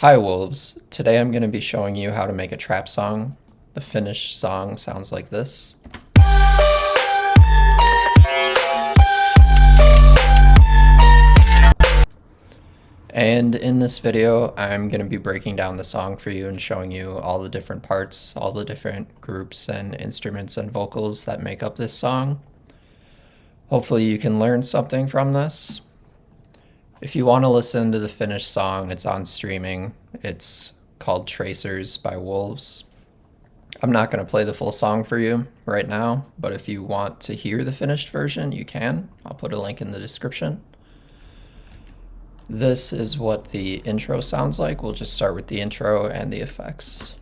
Hi Wolves, today I'm going to be showing you how to make a trap song. The finished song sounds like this. And in this video, I'm going to be breaking down the song for you and showing you all the different parts, all the different groups and instruments and vocals that make up this song. Hopefully you can learn something from this. If you want to listen to the finished song, it's on streaming. It's called Tracers by Wolves. I'm not going to play the full song for you right now, but if you want to hear the finished version, you can. I'll put a link in the description. This is what the intro sounds like. We'll just start with the intro and the effects.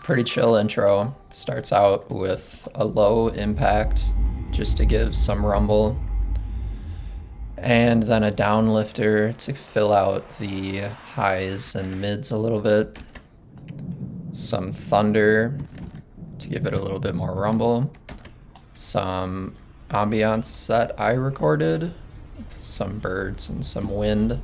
Pretty chill intro. It starts out with a low impact just to give some rumble, and then a down lifter to fill out the highs and mids a little bit, some thunder to give it a little bit more rumble, some ambiance that I recorded, some birds and some wind.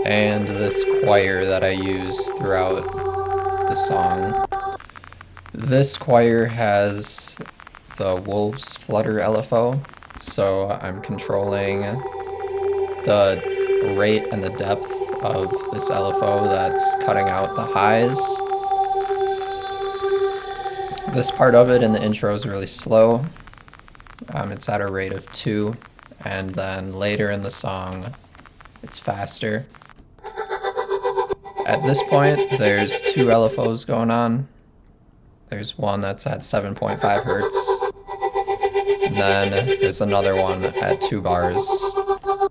And this choir that I use throughout the song. This choir has the Wolves Flutter LFO, so I'm controlling the rate and the depth of this LFO that's cutting out the highs. This part of it in the intro is really slow. It's at a rate of 2, and then later in the song it's faster. At this point, there's 2 LFOs going on. There's one that's at 7.5 hertz. And then there's another one at 2 bars.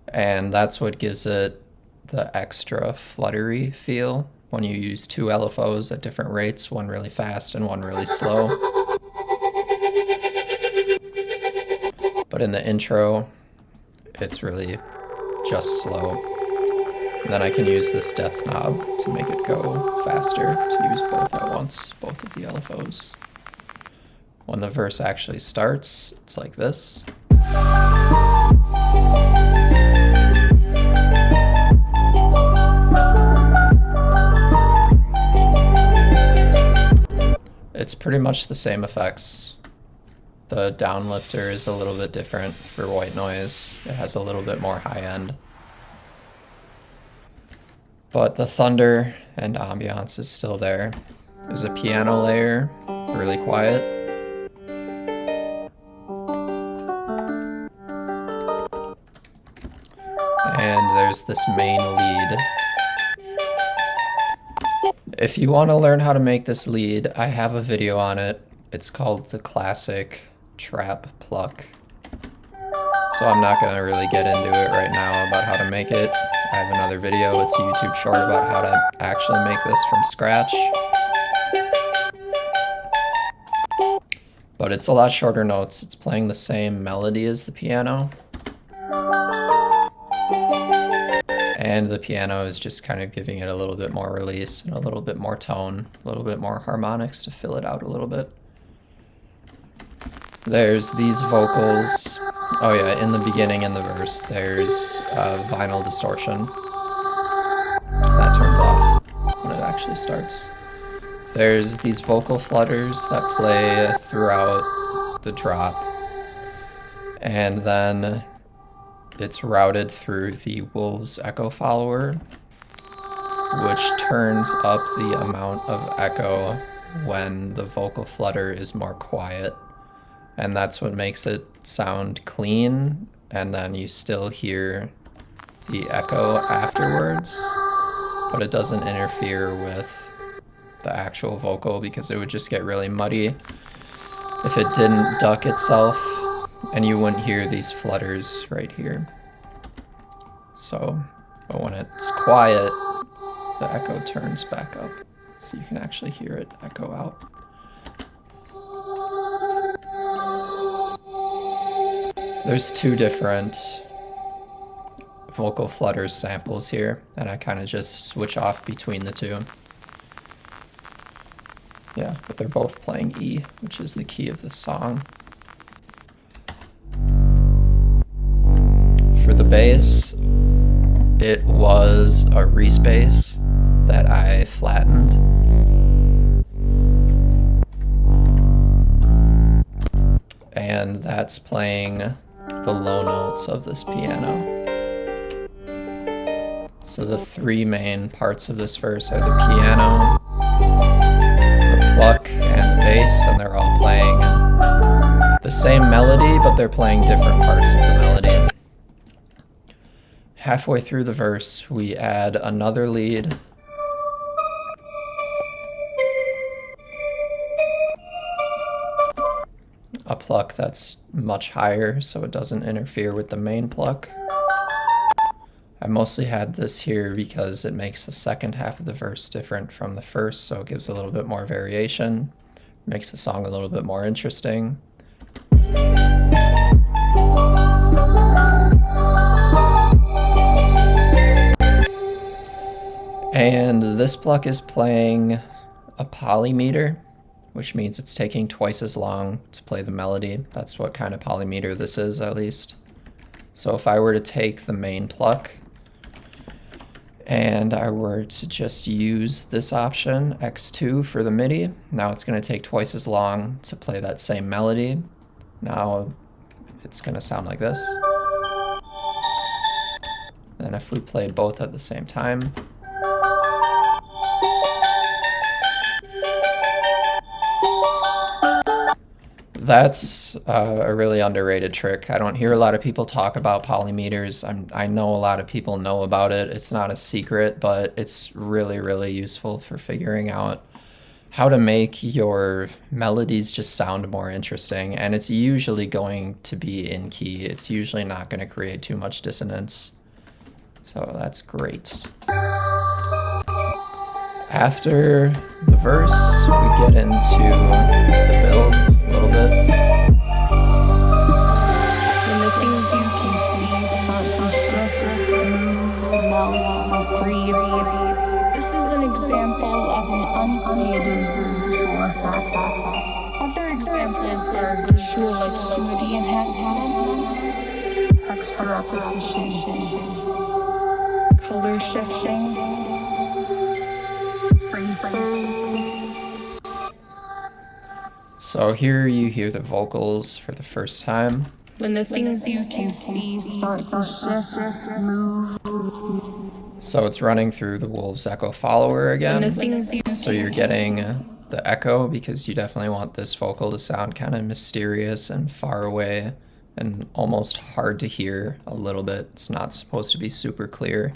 And that's what gives it the extra fluttery feel when you use 2 LFOs at different rates, one really fast and one really slow. But in the intro, it's really just slow. And then I can use this depth knob to make it go faster, to use both at once, both of the LFOs. When the verse actually starts, it's like this. It's pretty much the same effects. The down lifter is a little bit different for white noise. It has a little bit more high end. But the thunder and ambiance is still there. There's a piano layer, really quiet. And there's this main lead. If you want to learn how to make this lead, I have a video on it. It's called the Classic Trap Pluck. So I'm not going to really get into it right now about how to make it. I have another video, it's a YouTube short about how to actually make this from scratch. But it's a lot shorter notes. It's playing the same melody as the piano. And the piano is just kind of giving it a little bit more release and a little bit more tone, a little bit more harmonics to fill it out a little bit. There's these vocals. Oh yeah, in the beginning in the verse, there's vinyl distortion. That turns off when it actually starts. There's these vocal flutters that play throughout the drop. And then it's routed through the Wolves echo follower, which turns up the amount of echo when the vocal flutter is more quiet. And that's what makes it sound clean, and then you still hear the echo afterwards, but it doesn't interfere with the actual vocal because it would just get really muddy if it didn't duck itself, and you wouldn't hear these flutters right here. So, but when it's quiet, the echo turns back up, so you can actually hear it echo out. There's 2 different vocal flutters samples here, and I kind of just switch off between the two. Yeah, but they're both playing E, which is the key of the song. For the bass, it was a Reese bass that I flattened. And that's playing the low notes of this piano. So the three main parts of this verse are the piano, the pluck, and the bass, and they're all playing the same melody, but they're playing different parts of the melody. Halfway through the verse, we add another lead. A pluck that's much higher, so it doesn't interfere with the main pluck. I mostly had this here because it makes the second half of the verse different from the first, so it gives a little bit more variation, makes the song a little bit more interesting. And this pluck is playing a polymeter, which means it's taking twice as long to play the melody. That's what kind of polymeter this is, at least. So if I were to take the main pluck and I were to just use this option, X2, for the MIDI, now it's going to take twice as long to play that same melody. Now it's going to sound like this. And if we played both at the same time, that's a really underrated trick. I don't hear a lot of people talk about polymeters. I know a lot of people know about it. It's not a secret, but it's really, really useful for figuring out how to make your melodies just sound more interesting. And it's usually going to be in key. It's usually not going to create too much dissonance. So that's great. After the verse, we get into the build a little bit. When the things you can see start to shift, move, melt, breathe. This is an example of an uncreated visual effect. Other examples are visual acuity enhancement, texture repetition, color shifting, So here you hear the vocals for the first time. When the things you can see start to shift, move. So it's running through the Wolves Echo follower again. So you're getting the echo because you definitely want this vocal to sound kind of mysterious and far away and almost hard to hear a little bit. It's not supposed to be super clear.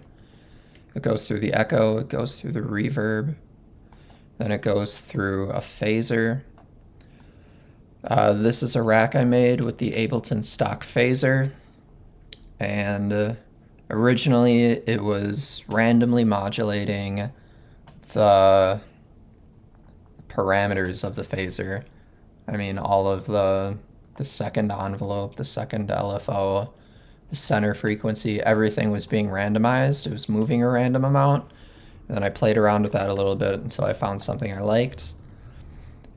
It goes through the echo, it goes through the reverb, then it goes through a phaser. This is a rack I made with the Ableton stock phaser, and originally it was randomly modulating the parameters of the phaser. I mean, all of the second envelope, the second LFO, the center frequency, everything was being randomized. It was moving a random amount. And then I played around with that a little bit until I found something I liked,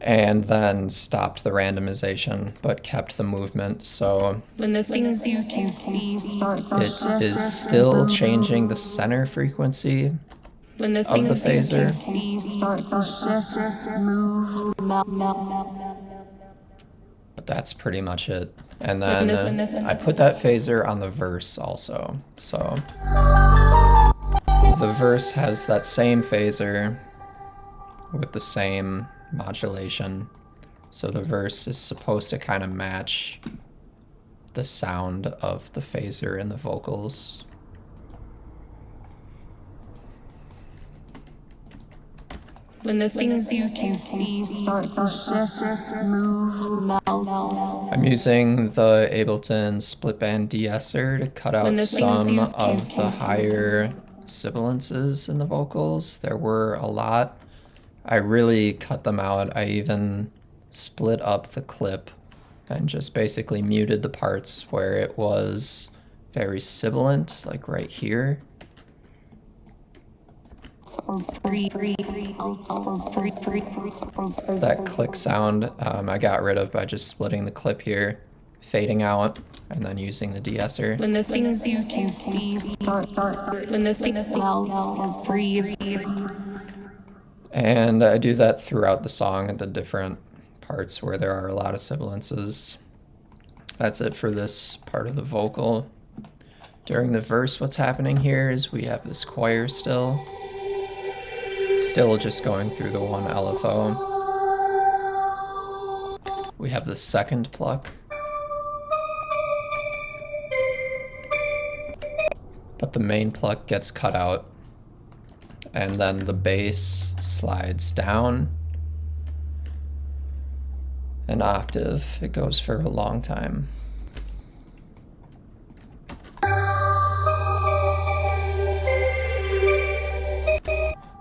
and then stopped the randomization but kept the movement. So when the things you can see start to shift, it is still changing the center frequency when the of the things you can phaser. see start to shift, move, melt. But that's pretty much it. And then I put that phaser on the verse also. So the verse has that same phaser with the same modulation. So the verse is supposed to kind of match the sound of the phaser in the vocals. When the things you can see start to shift, move, melt. I'm using the Ableton split band de-esser to cut out some of the higher sibilances in the vocals. There were a lot. I really cut them out. I even split up the clip and just basically muted the parts where it was very sibilant, like right here. That click sound I got rid of by just splitting the clip here, fading out, and then using the de-esser. When the things you can see start, when the things melt or breathe. And I do that throughout the song at the different parts where there are a lot of sibilances. That's it for this part of the vocal. During the verse, what's happening here is we have this choir still just going through the one LFO. We have the second pluck. But the main pluck gets cut out. And then the bass slides down an octave. It goes for a long time.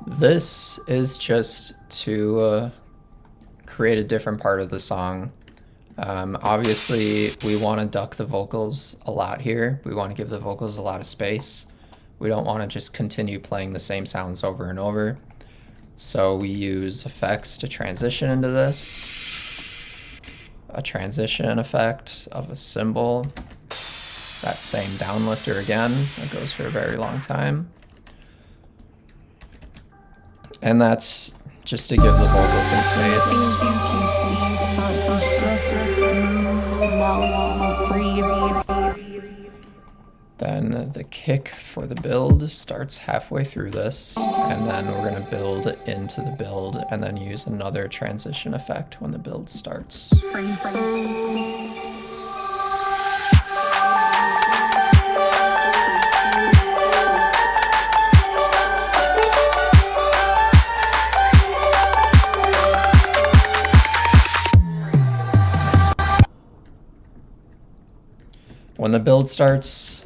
This is just to create a different part of the song. Obviously, we want to duck the vocals a lot here. We want to give the vocals a lot of space. We don't want to just continue playing the same sounds over and over. So we use effects to transition into this. A transition effect of a cymbal. That same downlifter again. That goes for a very long time. And that's just to give the vocals some space. Things you can see start to shift, move, melt, breathe. Then the kick for the build starts halfway through this, and then we're going to build into the build and then use another transition effect when the build starts. When the build starts,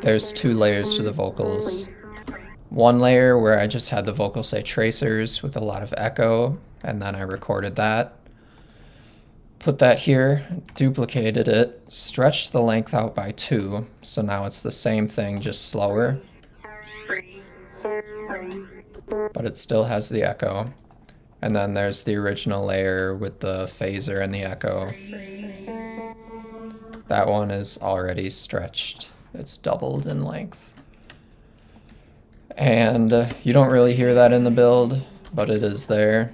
there's two layers to the vocals. One layer where I just had the vocal say tracers with a lot of echo, and then I recorded that. Put that here, duplicated it, stretched the length out by 2, so now it's the same thing, just slower. But it still has the echo. And then there's the original layer with the phaser and the echo. That one is already stretched. It's doubled in length. And you don't really hear that in the build, but it is there.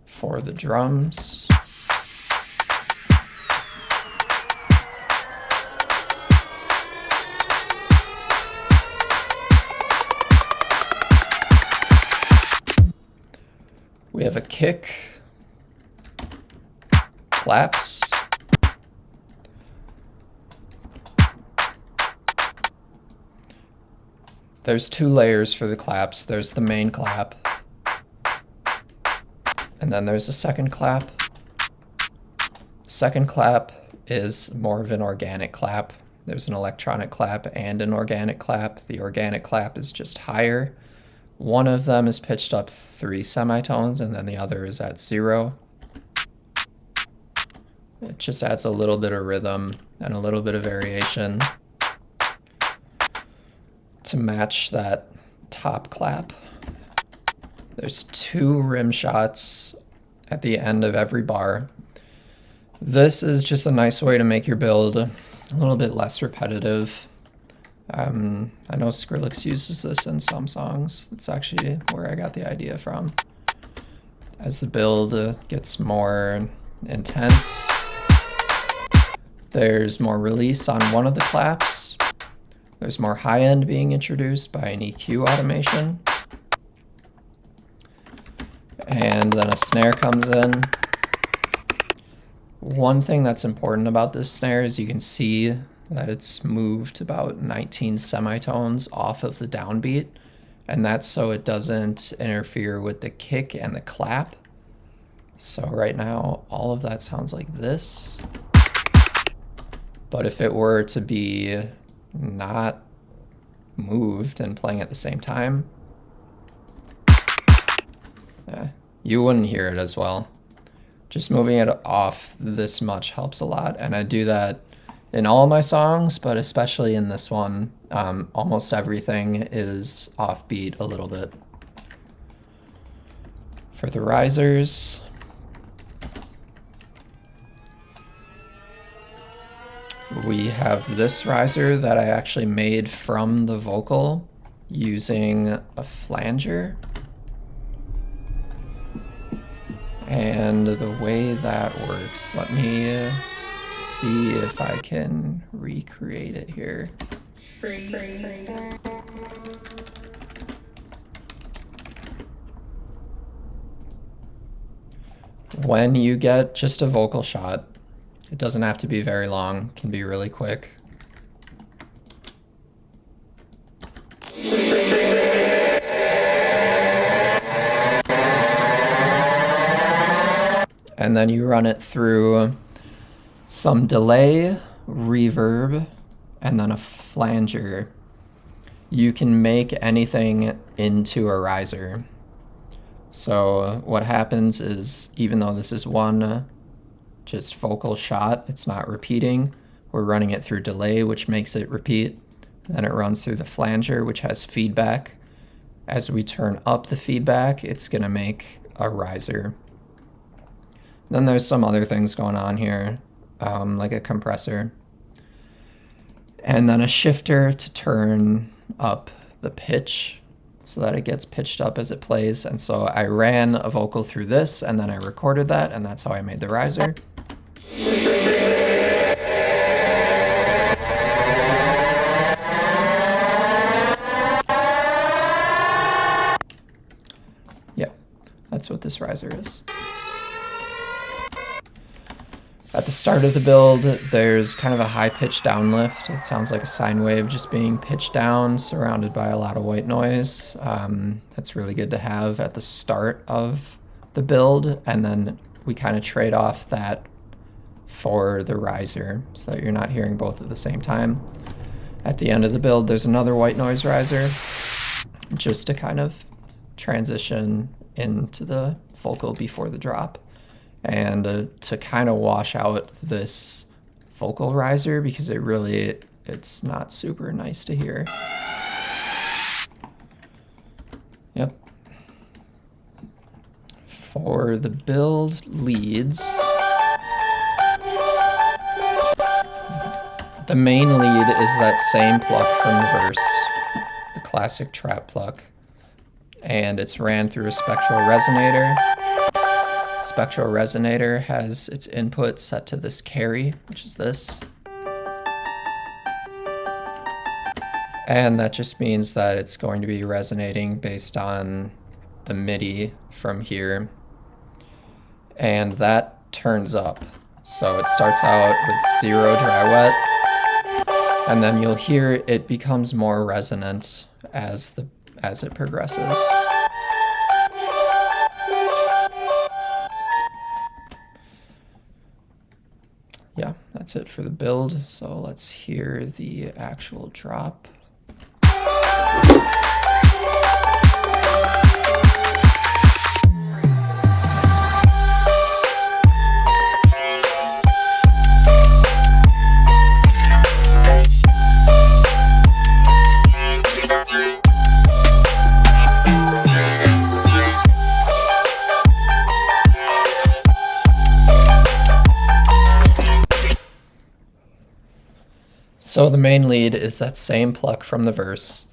For the drums. We have a kick. Claps. There's 2 layers for the claps. There's the main clap. And then there's a second clap. Second clap is more of an organic clap. There's an electronic clap and an organic clap. The organic clap is just higher. One of them is pitched up 3 semitones and then the other is at 0. It just adds a little bit of rhythm and a little bit of variation to match that top clap. There's 2 rim shots at the end of every bar. This is just a nice way to make your build a little bit less repetitive. I know Skrillex uses this in some songs. It's actually where I got the idea from. As the build gets more intense, there's more release on one of the claps. There's more high end being introduced by an EQ automation. And then a snare comes in. One thing that's important about this snare is you can see that it's moved about 19 semitones off of the downbeat. And that's so it doesn't interfere with the kick and the clap. So right now, all of that sounds like this. But if it were to be not moved and playing at the same time, you wouldn't hear it as well. Just moving it off this much helps a lot, and I do that in all my songs, but especially in this one. Almost everything is offbeat a little bit. For the risers, we have this riser that I actually made from the vocal using a flanger. And the way that works, let me see if I can recreate it here. When you get just a vocal shot, it doesn't have to be very long, it can be really quick. And then you run it through some delay, reverb, and then a flanger. You can make anything into a riser. So what happens is, even though this is one just vocal shot, it's not repeating, we're running it through delay, which makes it repeat. Then it runs through the flanger, which has feedback. As we turn up the feedback, it's gonna make a riser. Then there's some other things going on here, like a compressor. And then a shifter to turn up the pitch so that it gets pitched up as it plays. And so I ran a vocal through this, and then I recorded that, and that's how I made the riser. Yeah, that's what this riser is. At the start of the build, there's kind of a high-pitched downlift. It sounds like a sine wave just being pitched down, surrounded by a lot of white noise. That's really good to have at the start of the build, and then we kind of trade off that for the riser, so that you're not hearing both at the same time. At the end of the build, there's another white noise riser, just to kind of transition into the vocal before the drop. And to kind of wash out this vocal riser, because it's not super nice to hear. Yep. For the build leads, the main lead is that same pluck from the verse, the classic trap pluck, and it's ran through a spectral resonator. Spectral resonator has its input set to this carry, which is this. And that just means that it's going to be resonating based on the MIDI from here. And that turns up. So it starts out with 0 dry wet, and then you'll hear it becomes more resonant as it progresses. Yeah, that's it for the build. So let's hear the actual drop. So the main lead is that same pluck from the verse,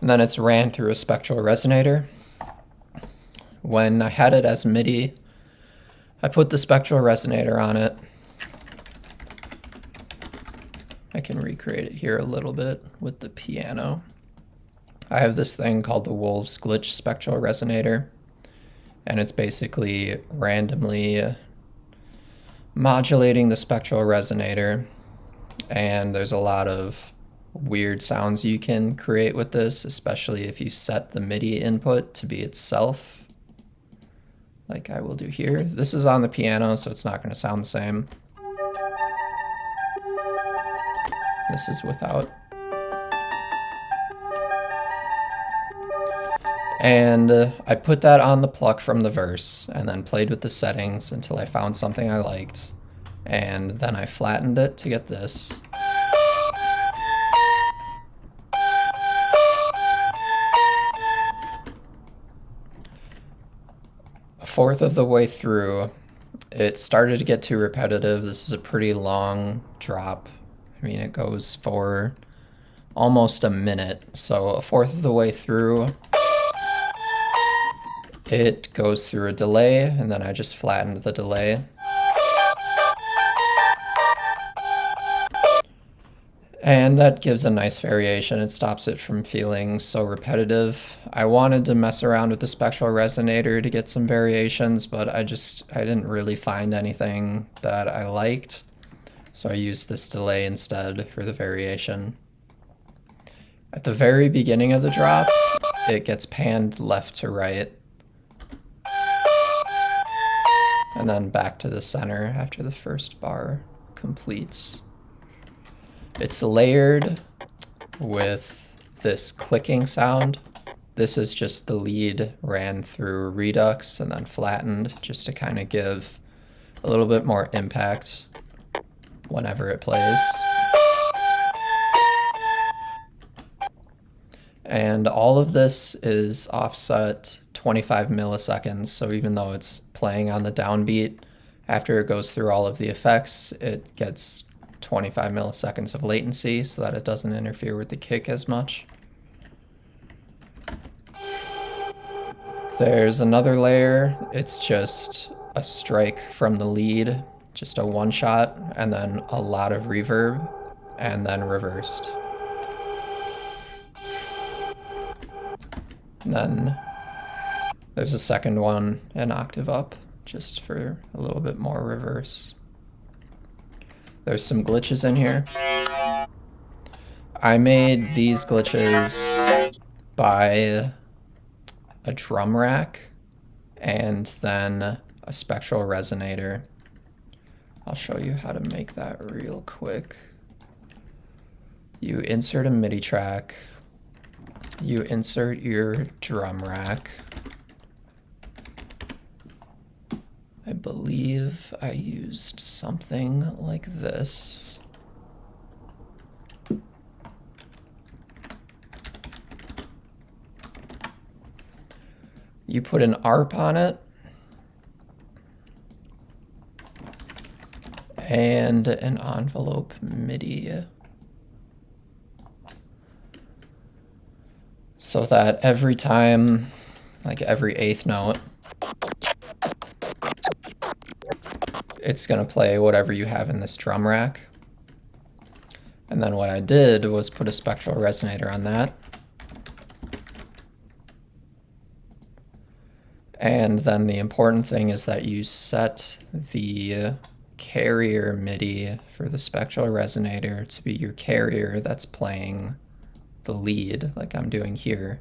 and then it's ran through a spectral resonator. When I had it as MIDI, I put the spectral resonator on it. I can recreate it here a little bit with the piano. I have this thing called the Wolves Glitch Spectral Resonator, and it's basically randomly modulating the spectral resonator. And there's a lot of weird sounds you can create with this, especially if you set the MIDI input to be itself, like I will do here. This is on the piano, so it's not going to sound the same. This is without. And I put that on the pluck from the verse and then played with the settings until I found something I liked. And then I flattened it to get this. A fourth of the way through, it started to get too repetitive. This is a pretty long drop. I mean, it goes for almost a minute. So a fourth of the way through, it goes through a delay, and then I just flattened the delay. And that gives a nice variation. It stops it from feeling so repetitive. I wanted to mess around with the spectral resonator to get some variations, but I didn't really find anything that I liked. So I used this delay instead for the variation. At the very beginning of the drop, it gets panned left to right. And then back to the center after the first bar completes. It's layered with this clicking sound. This is just the lead ran through Redux and then flattened just to kind of give a little bit more impact whenever it plays. And all of this is offset 25 milliseconds, so even though it's playing on the downbeat, after it goes through all of the effects, it gets 25 milliseconds of latency so that it doesn't interfere with the kick as much. There's another layer. It's just a strike from the lead, just a one shot, and then a lot of reverb, and then reversed. And then there's a second one an octave up, just for a little bit more reverse. There's some glitches in here. I made these glitches by a drum rack and then a spectral resonator. I'll show you how to make that real quick. You insert a MIDI track. You insert your drum rack. I believe I used something like this. You put an ARP on it and an envelope MIDI. So that every time, like every eighth note, it's going to play whatever you have in this drum rack. And then what I did was put a spectral resonator on that. And then the important thing is that you set the carrier MIDI for the spectral resonator to be your carrier that's playing the lead, like I'm doing here.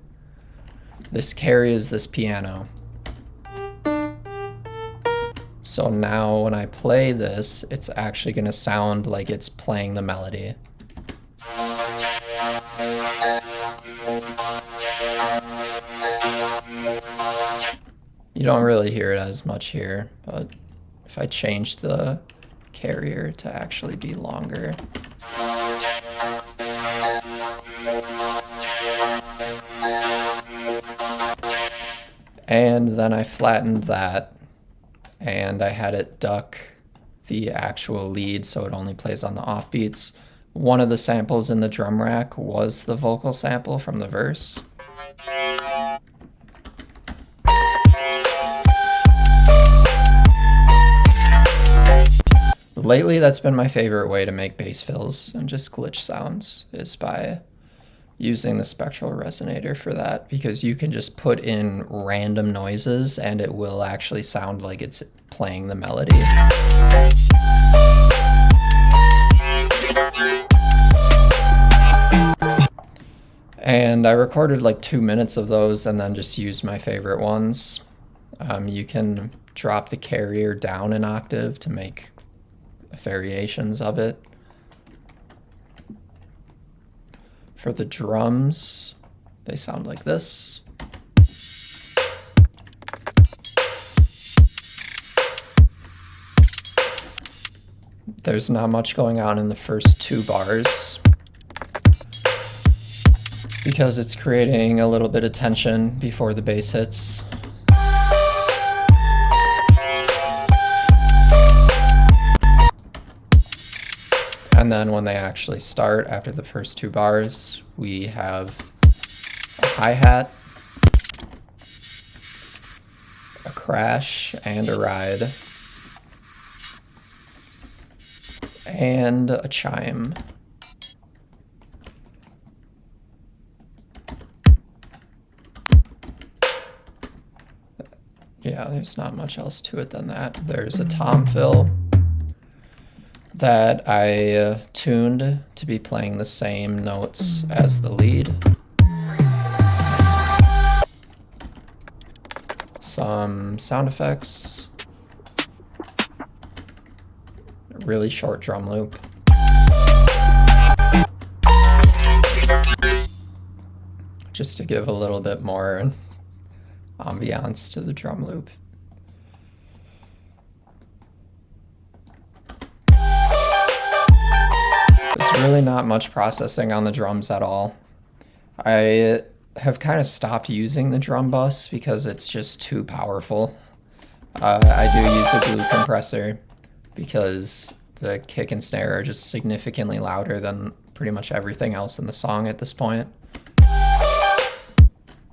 This carries this piano. So now when I play this, it's actually going to sound like it's playing the melody. You don't really hear it as much here, but if I changed the carrier to actually be longer. And then I flattened that, and I had it duck the actual lead so it only plays on the offbeats. One of the samples in the drum rack was the vocal sample from the verse. Lately, that's been my favorite way to make bass fills and just glitch sounds, is by using the spectral resonator for that, because you can just put in random noises and it will actually sound like it's playing the melody. And I recorded like 2 minutes of those and then just used my favorite ones. You can drop the carrier down an octave to make variations of it. For the drums, they sound like this. there's not much going on in the first 2 bars because it's creating a little bit of tension before the bass hits. And then when they actually start after the first 2 bars, we have a hi-hat, a crash, and a ride, and a chime. Yeah, there's not much else to it than that. There's a tom fill that I tuned to be playing the same notes as the lead. Some sound effects. A really short drum loop. Just to give a little bit more ambiance to the drum loop. There's really not much processing on the drums at all. I have kind of stopped using the drum bus because it's just too powerful. I do use a glue compressor because the kick and snare are just significantly louder than pretty much everything else in the song at this point.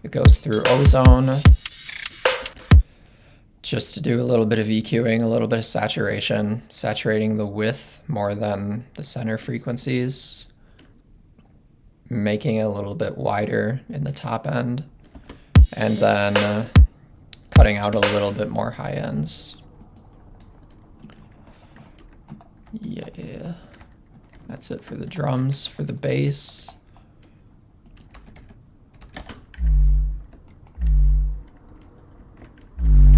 It goes through ozone just to do a little bit of EQing, a little bit of saturation, saturating the width more than the center frequencies, making it a little bit wider in the top end, and then cutting out a little bit more high ends. Yeah, that's it for the drums. For the bass,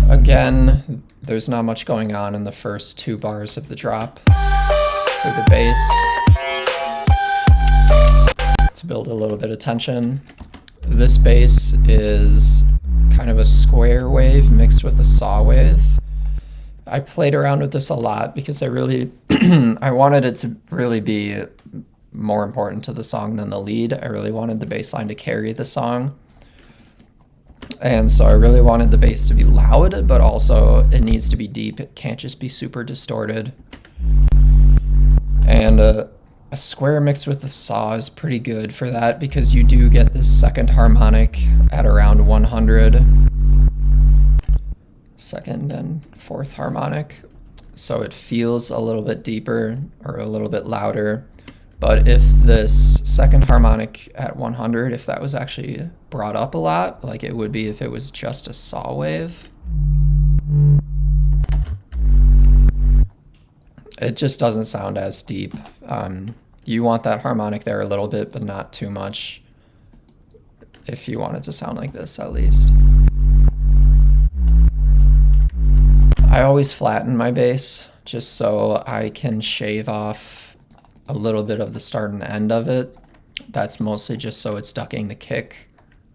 again, there's not much going on in the first 2 bars of the drop. For the bass, to build a little bit of tension. This bass is kind of a square wave mixed with a saw wave. I played around with this a lot because I really I wanted it to really be more important to the song than the lead. I really wanted the bass line to carry the song. And so I really wanted the bass to be loud, but also it needs to be deep. It can't just be super distorted. And a square mixed with a saw is pretty good for that because you do get this second harmonic at around 100. Second and fourth harmonic. So it feels a little bit deeper or a little bit louder. But if this second harmonic at 100, if that was actually brought up a lot, like it would be if it was just a saw wave, it just doesn't sound as deep. You want that harmonic there a little bit, but not too much, if you want it to sound like this, at least. I always flatten my bass just so I can shave off a little bit of the start and end of it. That's mostly just so it's ducking the kick.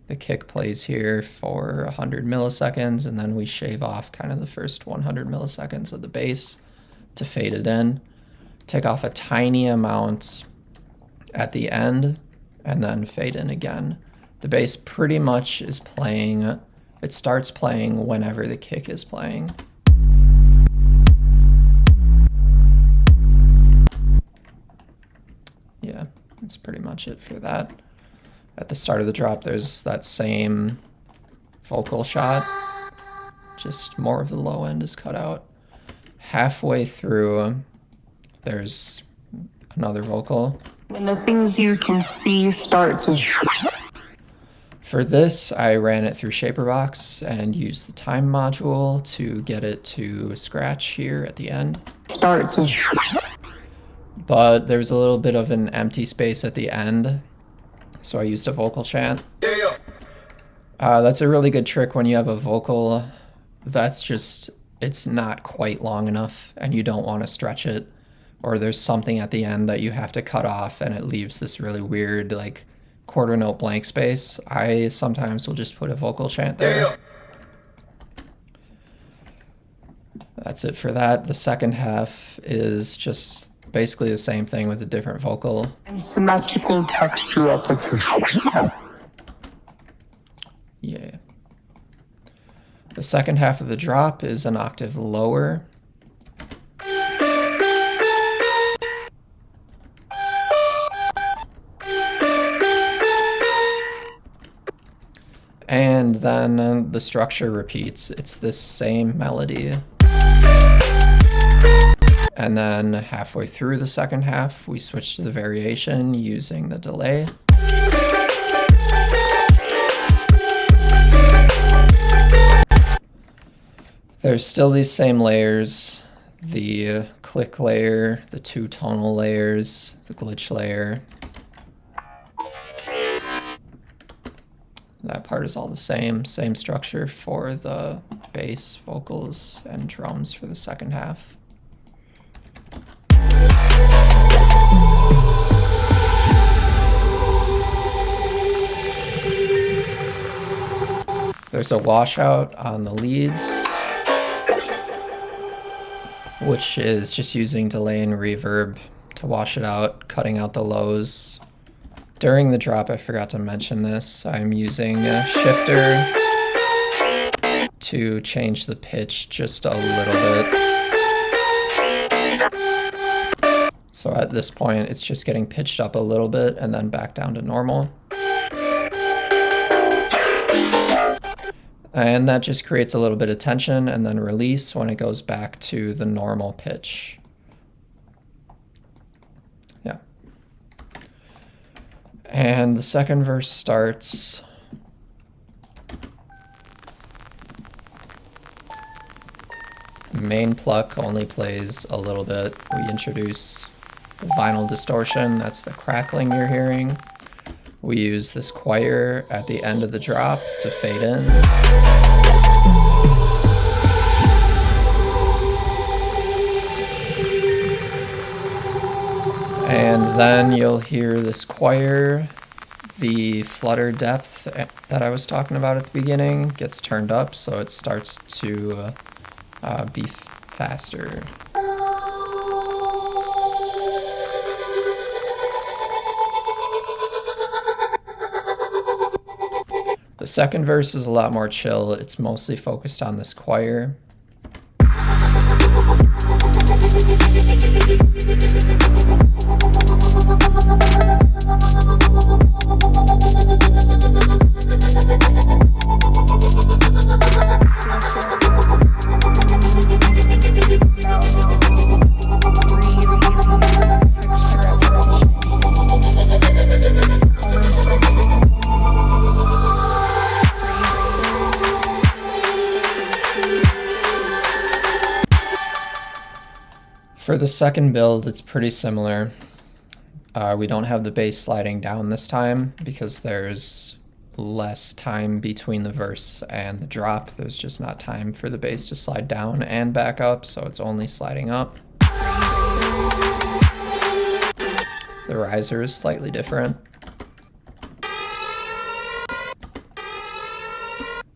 The kick plays here for 100 milliseconds, and then we shave off kind of the first 100 milliseconds of the bass to fade it in. Take off a tiny amount at the end, and then fade in again. The bass pretty much is playing, it starts playing whenever the kick is playing. Yeah, that's pretty much it for that. At the start of the drop, there's that same vocal shot, just more of the low end is cut out. Halfway through, there's another vocal. When the things you can see start to... For this, I ran it through Shaperbox and used the time module to get it to scratch here at the end. Start to... But there's a little bit of an empty space at the end, so I used a vocal chant. That's a really good trick when you have a vocal that's just, it's not quite long enough and you don't want to stretch it, or there's something at the end that you have to cut off and it leaves this really weird like quarter note blank space. I sometimes will just put a vocal chant there. That's it for that. The second half is just basically the same thing with a different vocal. And symmetrical texture repetition. Yeah. The second half of the drop is an octave lower. And then the structure repeats. It's this same melody. And then halfway through the second half, we switch to the variation using the delay. There's still these same layers, the click layer, the two tonal layers, the glitch layer. That part is all the same structure for the bass, vocals, and drums for the second half. There's a washout on the leads, which is just using delay and reverb to wash it out, cutting out the lows. During the drop, I forgot to mention this, I'm using a shifter to change the pitch just a little bit. So at this point, it's just getting pitched up a little bit and then back down to normal. And that just creates a little bit of tension and then release when it goes back to the normal pitch. Yeah. And the second verse starts. Main pluck only plays a little bit. We introduce the vinyl distortion, that's the crackling you're hearing. We use this choir at the end of the drop to fade in. And then you'll hear this choir, the flutter depth that I was talking about at the beginning gets turned up, so it starts to be faster. The second verse is a lot more chill. It's mostly focused on this choir. For the second build, it's pretty similar. We don't have the bass sliding down this time because there's less time between the verse and the drop. There's just not time for the bass to slide down and back up, so it's only sliding up. The riser is slightly different.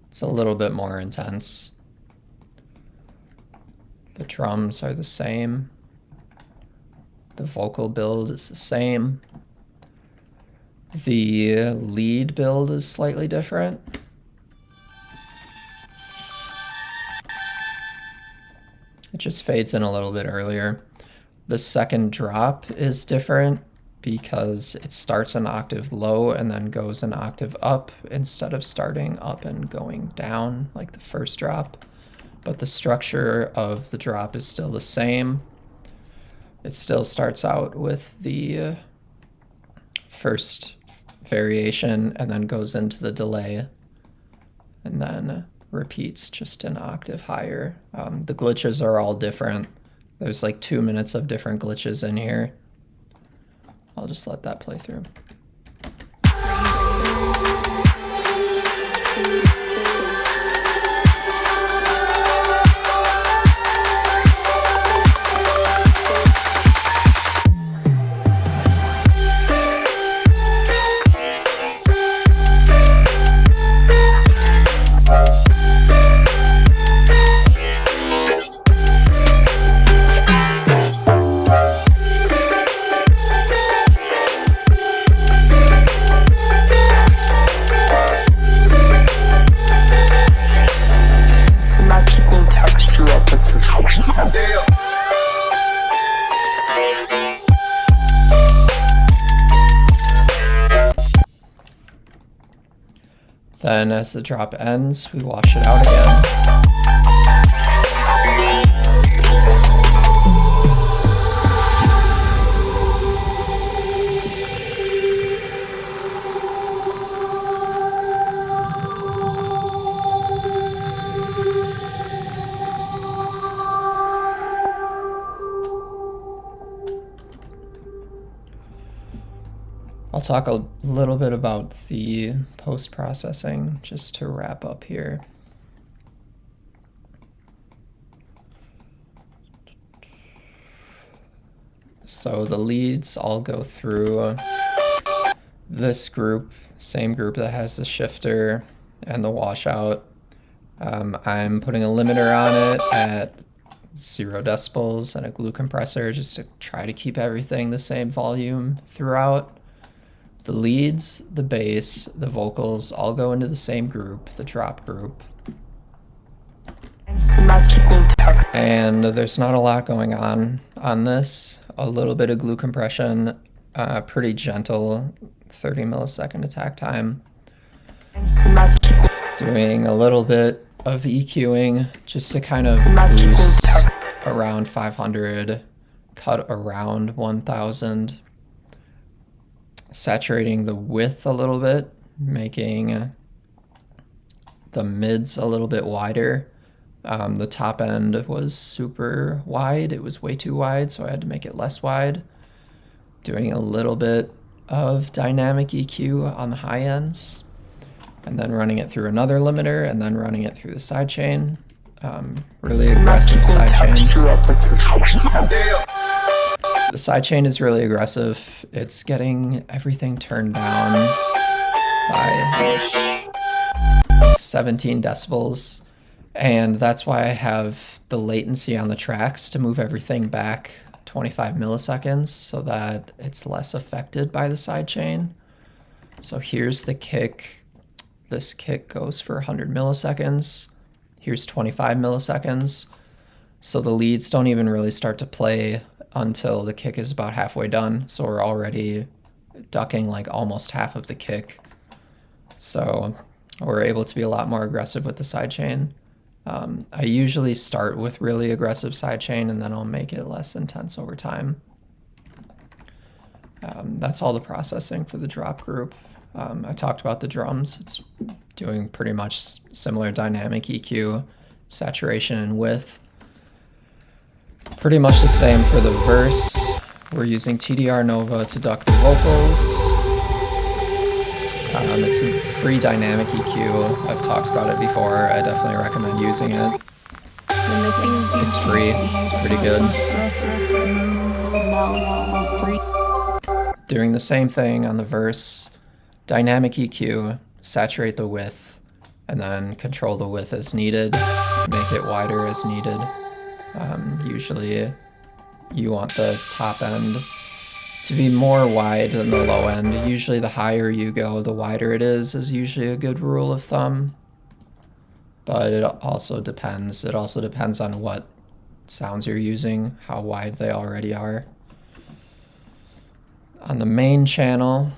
It's a little bit more intense. The drums are the same. The vocal build is the same. The lead build is slightly different. It just fades in a little bit earlier. The second drop is different because it starts an octave low and then goes an octave up instead of starting up and going down like the first drop. But the structure of the drop is still the same. It still starts out with the first variation and then goes into the delay and then repeats just an octave higher. The glitches are all different. There's like 2 minutes of different glitches in here. I'll just let that play through. then as the drop ends, we wash it out again. I'll talk a little bit about the post-processing just to wrap up here. So the leads all go through this group, same group that has the shifter and the washout. I'm putting a limiter on it at 0 decibels and a glue compressor just to try to keep everything the same volume throughout. The leads, the bass, the vocals all go into the same group, the drop group. And there's not a lot going on this. A little bit of glue compression, pretty gentle 30 millisecond attack time. Doing a little bit of EQing just to kind of boost around 500, cut around 1000. Saturating the width a little bit, making the mids a little bit wider. The top end was super wide. It was way too wide, so I had to make it less wide. Doing a little bit of dynamic EQ on the high ends, and then running it through another limiter, and then running it through the sidechain. Really aggressive sidechain. The sidechain is really aggressive. It's getting everything turned down by 17 decibels. And that's why I have the latency on the tracks to move everything back 25 milliseconds so that it's less affected by the sidechain. So here's the kick. This kick goes for 100 milliseconds. Here's 25 milliseconds. So the leads don't even really start to play until the kick is about halfway done. So we're already ducking like almost half of the kick. So we're able to be a lot more aggressive with the sidechain. I usually start with really aggressive sidechain and then I'll make it less intense over time. That's all the processing for the drop group. I talked about the drums. It's doing pretty much similar dynamic EQ, saturation and width. Pretty much the same for the verse. We're using TDR Nova to duck the vocals. It's a free dynamic EQ. I've talked about it before. I definitely recommend using it. It's free. It's pretty good. Doing the same thing on the verse. Dynamic EQ, saturate the width, and then control the width as needed. Make it wider as needed. Usually you want the top end to be more wide than the low end. Usually the higher you go, the wider it is usually a good rule of thumb. But it also depends. It also depends on what sounds you're using, how wide they already are. On the main channel,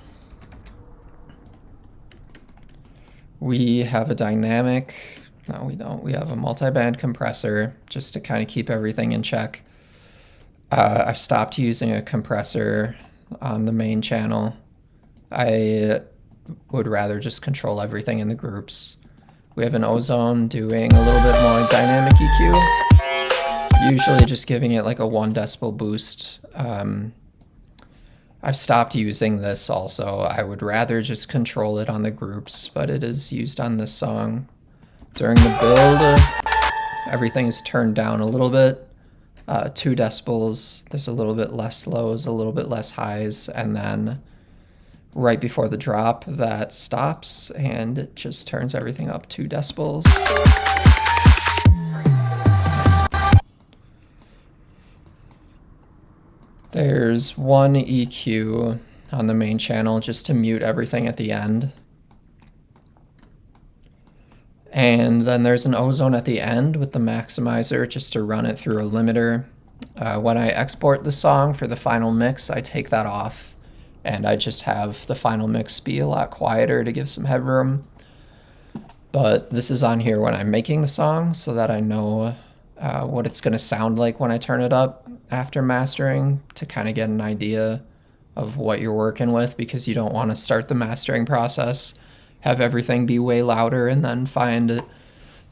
we have a dynamic. No, we don't. We have a multi-band compressor just to kind of keep everything in check. I've stopped using a compressor on the main channel. I would rather just control everything in the groups. We have an ozone doing a little bit more dynamic EQ. Usually just giving it like a 1 decibel boost. I've stopped using this also. I would rather just control it on the groups, but it is used on this song. During the build, everything is turned down a little bit. 2 decibels, there's a little bit less lows, a little bit less highs, and then right before the drop that stops and it just turns everything up 2 decibels. There's one EQ on the main channel just to mute everything at the end. And then there's an ozone at the end with the maximizer just to run it through a limiter. When I export the song for the final mix, I take that off and I just have the final mix be a lot quieter to give some headroom. But this is on here when I'm making the song so that I know what it's going to sound like when I turn it up after mastering, to kind of get an idea of what you're working with, because you don't want to start the mastering process, have everything be way louder, and then find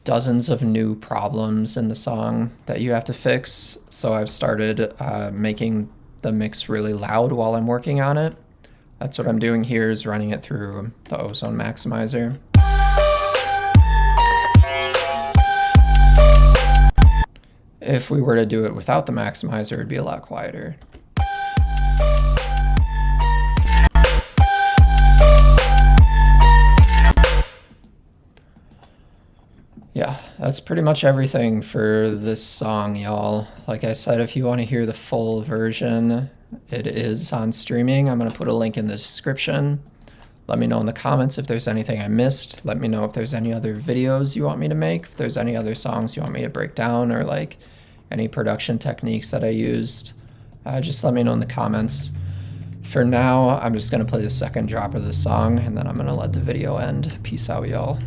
dozens of new problems in the song that you have to fix. So I've started making the mix really loud while I'm working on it. That's what I'm doing here, is running it through the Ozone Maximizer. If we were to do it without the maximizer, it'd be a lot quieter. Yeah, that's pretty much everything for this song, y'all. Like I said, if you want to hear the full version, it is on streaming. I'm going to put a link in the description. Let me know in the comments if there's anything I missed. Let me know if there's any other videos you want me to make, if there's any other songs you want me to break down, or like any production techniques that I used. Just let me know in the comments. For now, I'm just going to play the second drop of the song, and then I'm going to let the video end. Peace out, y'all.